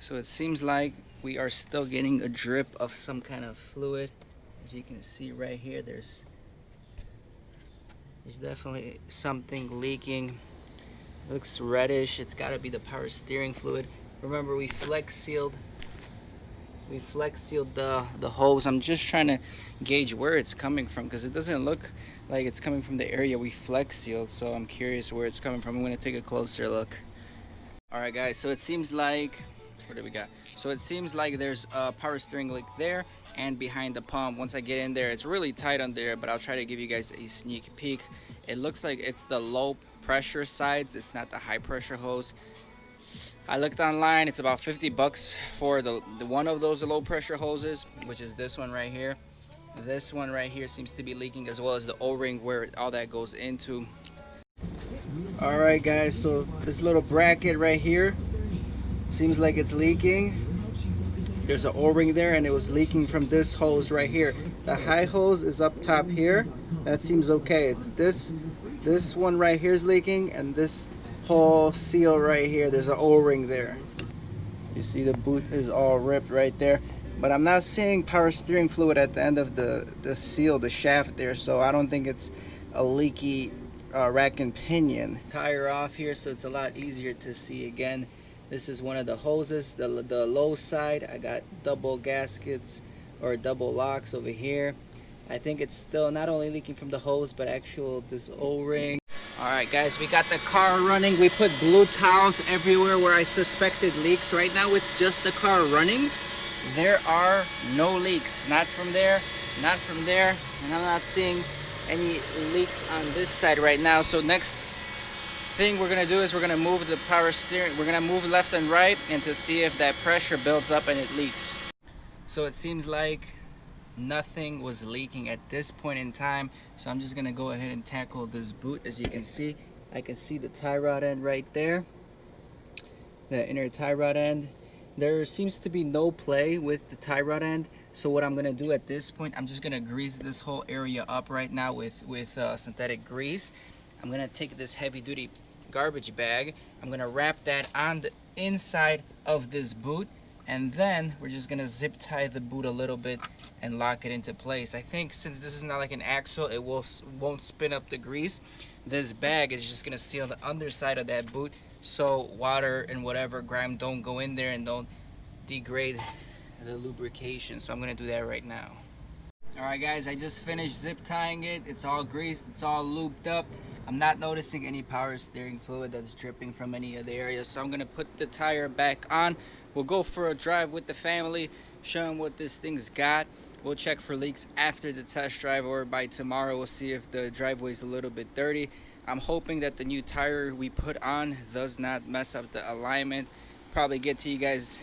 So it seems like we are still getting a drip of some kind of fluid. As you can see right here, there's definitely something leaking. It looks reddish. It's got to be the power steering fluid. Remember, we flex sealed the hose. I'm just trying to gauge where it's coming from because it doesn't look like it's coming from the area we flex sealed, so I'm curious where it's coming from. I'm going to take a closer look. All right guys, so it seems like, what do we got? So it seems like there's a power steering leak there and behind the pump. Once I get in there, it's really tight on there, but I'll try to give you guys a sneak peek. It looks like it's the low pressure sides, it's not the high pressure hose. I looked online, it's about 50 bucks for the one of those low pressure hoses, which is this one right here. This one right here seems to be leaking, as well as the O-ring where all that goes into. All right guys, so this little bracket right here seems like it's leaking. There's an O-ring there and it was leaking from this hose right here. The high hose is up top here. That seems okay. It's this one right here is leaking, and this whole seal right here, there's an O-ring there. You see the boot is all ripped right there, but I'm not seeing power steering fluid at the end of the seal, the shaft there, so I don't think it's a leaky rack and pinion. Tire off here, so it's a lot easier to see. Again, this is one of the hoses, the low side. I got double gaskets or double locks over here. I think it's still not only leaking from the hose, but actual this O-ring. All right guys, we got the car running. We put blue towels everywhere where I suspected leaks. Right now, with just the car running, there are no leaks. Not from there, not from there, and I'm not seeing any leaks on this side right now. So next thing we're gonna do is we're gonna move the power steering. We're gonna move left and right, and to see if that pressure builds up and it leaks. So it seems like nothing was leaking at this point in time, so I'm just gonna go ahead and tackle this boot. As you can see, I can see the tie rod end right there, the inner tie rod end. There seems to be no play with the tie rod end, so what I'm gonna do at this point, I'm just gonna grease this whole area up right now with synthetic grease. I'm gonna take this heavy duty garbage bag, I'm gonna wrap that on the inside of this boot, and then we're just gonna zip tie the boot a little bit and lock it into place. I think since this is not like an axle, it won't spin up the grease. This bag is just gonna seal the underside of that boot, so water and whatever grime don't go in there and don't degrade the lubrication. So I'm gonna do that right now. All right guys, I just finished zip tying it. It's all greased, it's all lubed up. I'm not noticing any power steering fluid that's dripping from any of the areas, so I'm gonna put the tire back on. We'll go for a drive with the family, show them what this thing's got. We'll check for leaks after the test drive, or by tomorrow we'll see if the driveway is a little bit dirty. I'm hoping that the new tire we put on does not mess up the alignment. Probably get to you guys,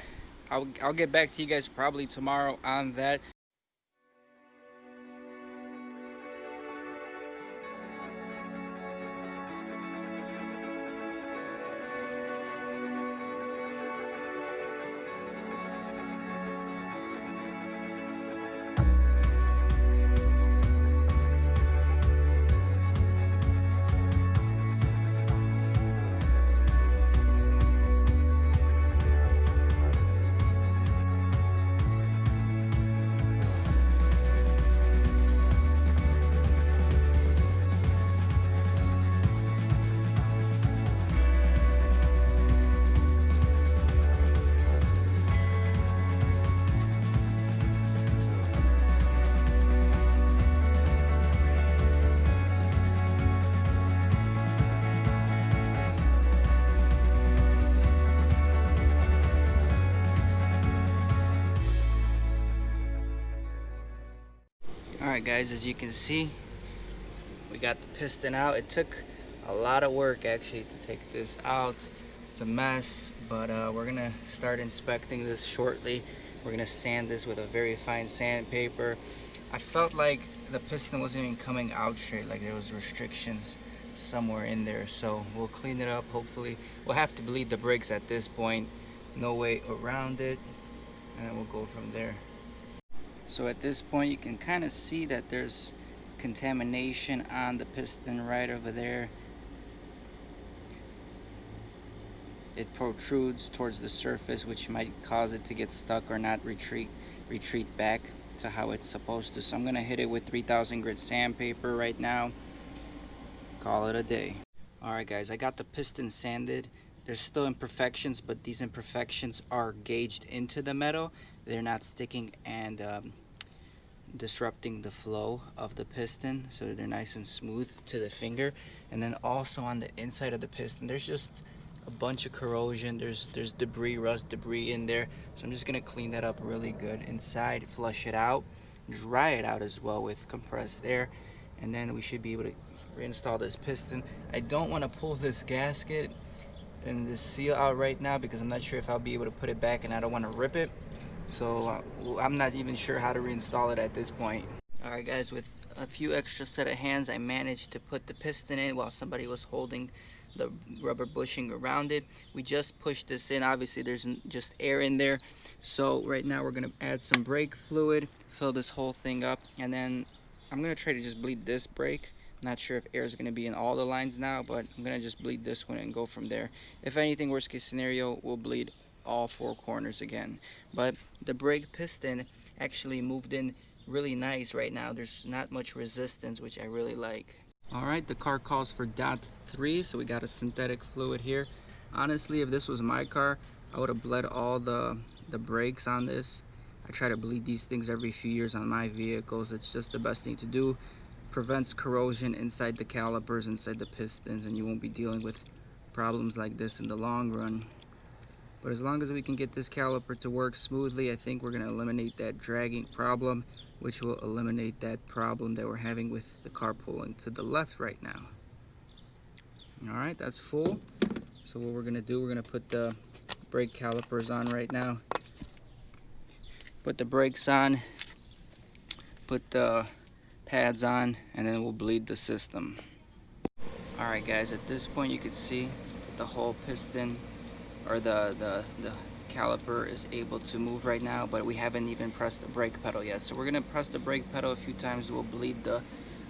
I'll get back to you guys probably tomorrow on that. Alright guys, as you can see, we got the piston out. It took a lot of work actually to take this out. It's a mess, but we're gonna start inspecting this shortly. We're gonna sand this with a very fine sandpaper. I felt like the piston wasn't even coming out straight, like there was restrictions somewhere in there, so we'll clean it up. Hopefully we'll have to bleed the brakes at this point, no way around it, and then we'll go from there. So at this point you can kind of see that there's contamination on the piston right over there. it protrudes towards the surface, which might cause it to get stuck or not retreat back to how it's supposed to. So I'm gonna hit it with 3000 grit sandpaper right now. Call it a day. Alright guys, I got the piston sanded. There's still imperfections, but these imperfections are gauged into the metal. They're not sticking and disrupting the flow of the piston, so they're nice and smooth to the finger. And then also on the inside of the piston, there's just a bunch of corrosion. There's debris, rust debris in there. So I'm just gonna clean that up really good inside, flush it out, dry it out as well with compressed air, and then we should be able to reinstall this piston. I don't want to pull this gasket and this seal out right now because I'm not sure if I'll be able to put it back, and I don't want to rip it. So I'm not even sure how to reinstall it at this point. Alright guys, with a few extra set of hands, I managed to put the piston in while somebody was holding the rubber bushing around it. We just pushed this in. Obviously there's just air in there, so right now we're going to add some brake fluid, fill this whole thing up, and then I'm going to try to just bleed this brake. I'm not sure if air is going to be in all the lines now, but I'm going to just bleed this one and go from there. If anything, worst case scenario, we'll bleed all four corners again. But the brake piston actually moved in really nice right now. There's not much resistance, which I really like. Alright, the car calls for .3, so we got a synthetic fluid here. Honestly, if this was my car, I would have bled all the brakes on this. I try to bleed these things every few years on my vehicles. It's just the best thing to do. Prevents corrosion inside the calipers, inside the pistons, and you won't be dealing with problems like this in the long run. But as long as we can get this caliper to work smoothly, I think we're going to eliminate that dragging problem, which will eliminate that problem that we're having with the car pulling to the left right now. Alright, that's full. So what we're going to do, we're going to put the brake calipers on right now. Put the brakes on, put the pads on, and then we'll bleed the system. Alright guys, at this point you can see the whole piston or the caliper is able to move right now, but we haven't even pressed the brake pedal yet. So we're gonna press the brake pedal a few times. We'll bleed the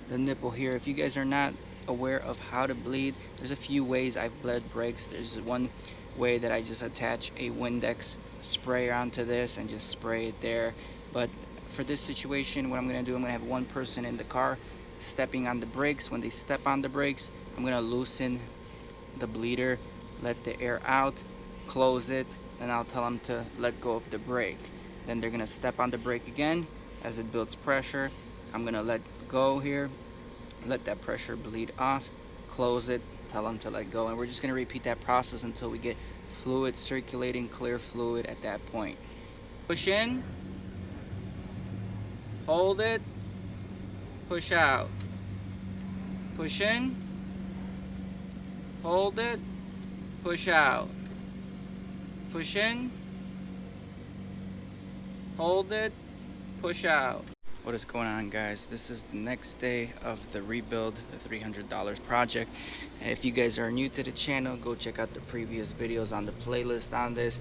nipple here. If you guys are not aware of how to bleed, there's a few ways I've bled brakes. There's one way that I just attach a Windex sprayer onto this and just spray it there. But for this situation, what I'm gonna do, I'm gonna have one person in the car stepping on the brakes. When they step on the brakes, I'm gonna loosen the bleeder, let the air out, close it, and I'll tell them to let go of the brake. Then they're gonna step on the brake again. As it builds pressure, I'm gonna let go here, let that pressure bleed off, close it, tell them to let go, and we're just gonna repeat that process until we get fluid circulating, clear fluid at that point. Push in, hold it, push out, push in, hold it, push out, push in, hold it, push out. What is going on, guys? This is the next day of the rebuild, the $300 project. If you guys are new to the channel, go check out the previous videos on the playlist on this.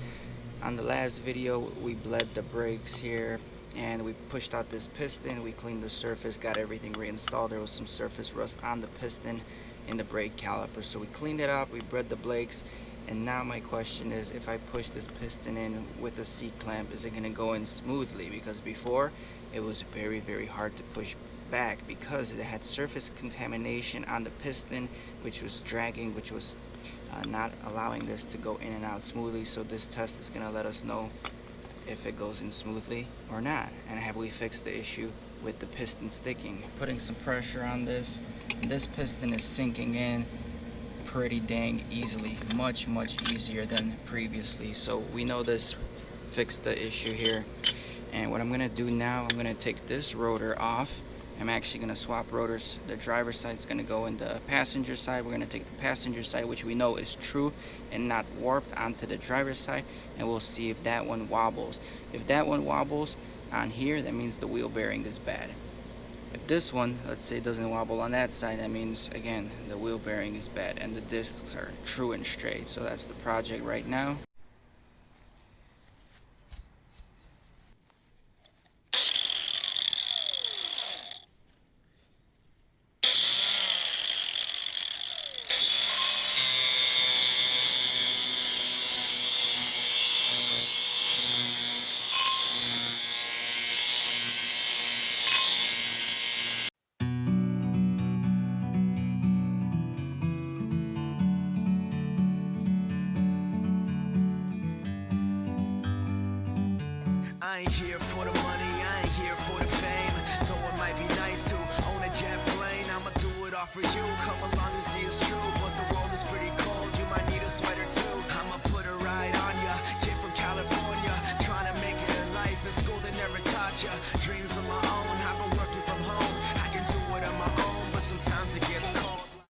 On the last video, we bled the brakes here and we pushed out this piston. We cleaned the surface, got everything reinstalled. There was some surface rust on the piston in the brake caliper, so we cleaned it up, we bled the brakes. And now my question is, if I push this piston in with a C-clamp, is it going to go in smoothly? Because before, it was very, very hard to push back because it had surface contamination on the piston, which was dragging, which was not allowing this to go in and out smoothly. So this test is going to let us know if it goes in smoothly or not, and have we fixed the issue with the piston sticking. Putting some pressure on this, this piston is sinking in pretty dang easily, much easier than previously. So we know this fixed the issue here. And what I'm gonna do now, I'm gonna take this rotor off. I'm actually gonna swap rotors. The driver's side is gonna go in the passenger side. We're gonna take the passenger side, which we know is true and not warped, onto the driver's side, and we'll see if that one wobbles. If that one wobbles on here, that means the wheel bearing is bad. If this one, let's say, doesn't wobble on that side, that means, again, the wheel bearing is bad and the discs are true and straight. So that's the project right now. I ain't here for the money, I ain't here for the fame. Though it might be nice to own a jet plane, I'ma do it all for you. Come along and see it's true, but the road